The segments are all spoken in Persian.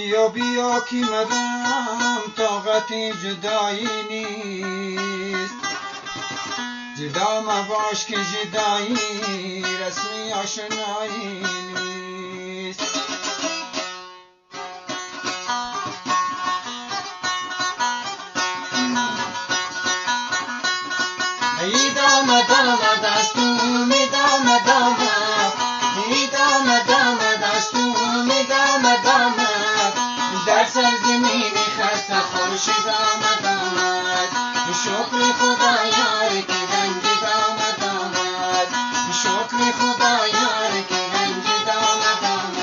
بیا بیا که مدام طاقت جدایی نیست، جدا مباش که جدایی رسمی آشنایی نیست. ای دامه دامه دستون دامه دامه، ای دامه دامه دستون دامه دامه، در سرزمین خسته خورشید آمد آمد، شکر خدا یار که رنگ آمد آمد، شکر خدا یار که رنگ آمد آمد.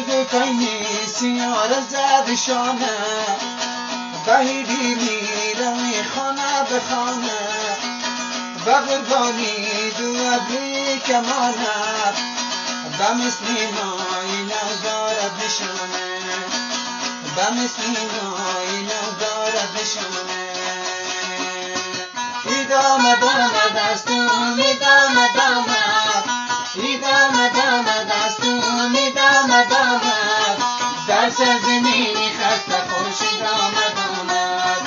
دو کنی سیاره زد شانه، بهیدی میرمی خانه به خانه، به قربانی دو ابری کمانه، به مثل نایی ندارد نشانه، به مثل نایی ندارد نشانه. ای دامه دامه دستون دامه دامه، ای دامه دامه دستون دامه دامه، در سرزمین خسته خورشید آمد آمد،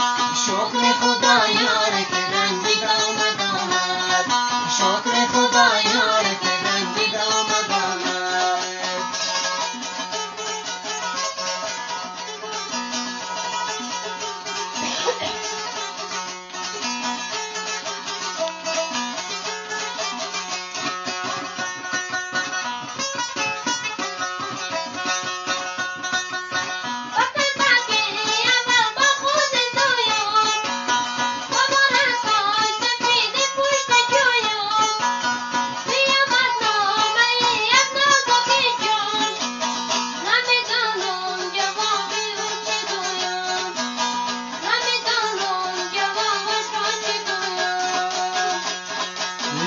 شکر خدا یار که رنگ آمد آمد، شکر خدا یار که رنگ آمد آمد.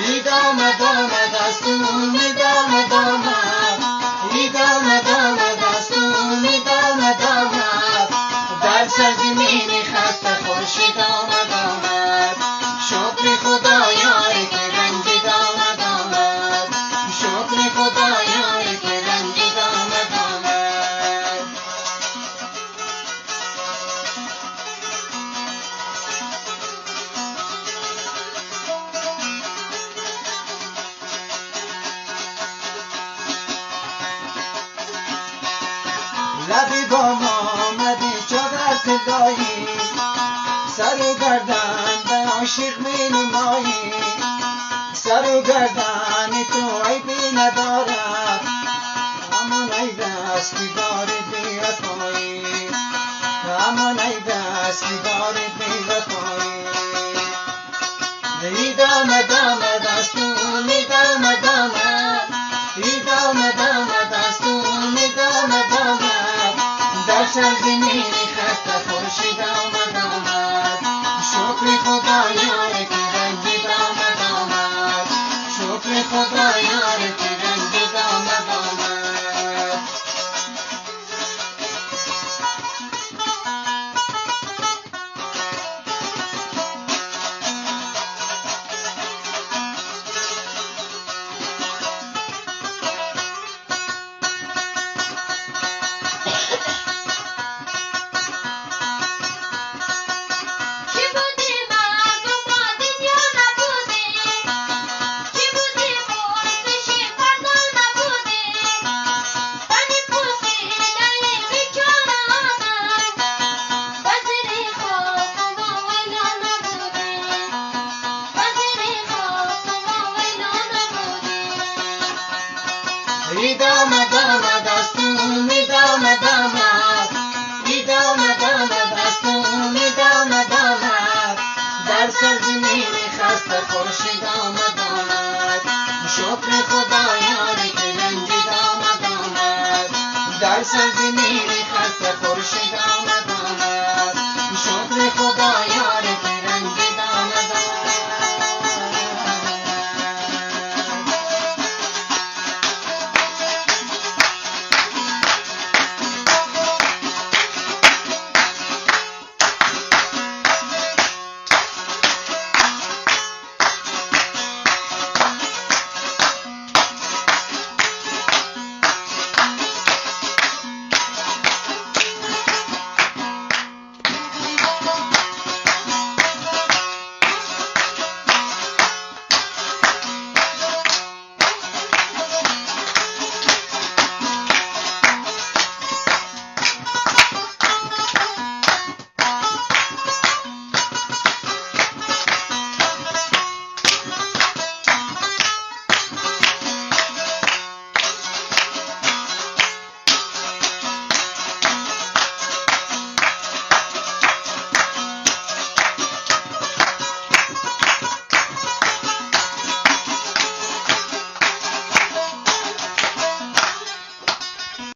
ای دامه دامه دستون دامه دامه، ای دامه دامه دستون دامه دامه، در سرزمین خسته خورشید آمد آمد، شکر خدا یار که رنگ آمد آمد، شکر خدا یار که رنگ آمد آمد. لبی بام آمدی چادر صدایی، سر و گردن به عاشق می نمایی، سر و گردن تو عیبی ندارد، همان عیب است که داری بی وفایی، همان عیب است که داری بی وفایی. ای دامه دامه دستون دامه دامه، ای دامه دامه دستون دامه دامه، در سرزمین خسته خورشید آمد آمد، شکر خدا یار که رنگ آمد آمد، شکر خدا یار که رنگ آمد آمد. ای دامه دامه دستون دامه دامه، ای دامه دامه دستون دامه دامه، در سرزمین خسته خورشید آمد آمد، شکر خدا یار که رنگ آمد آمد، در سرزمین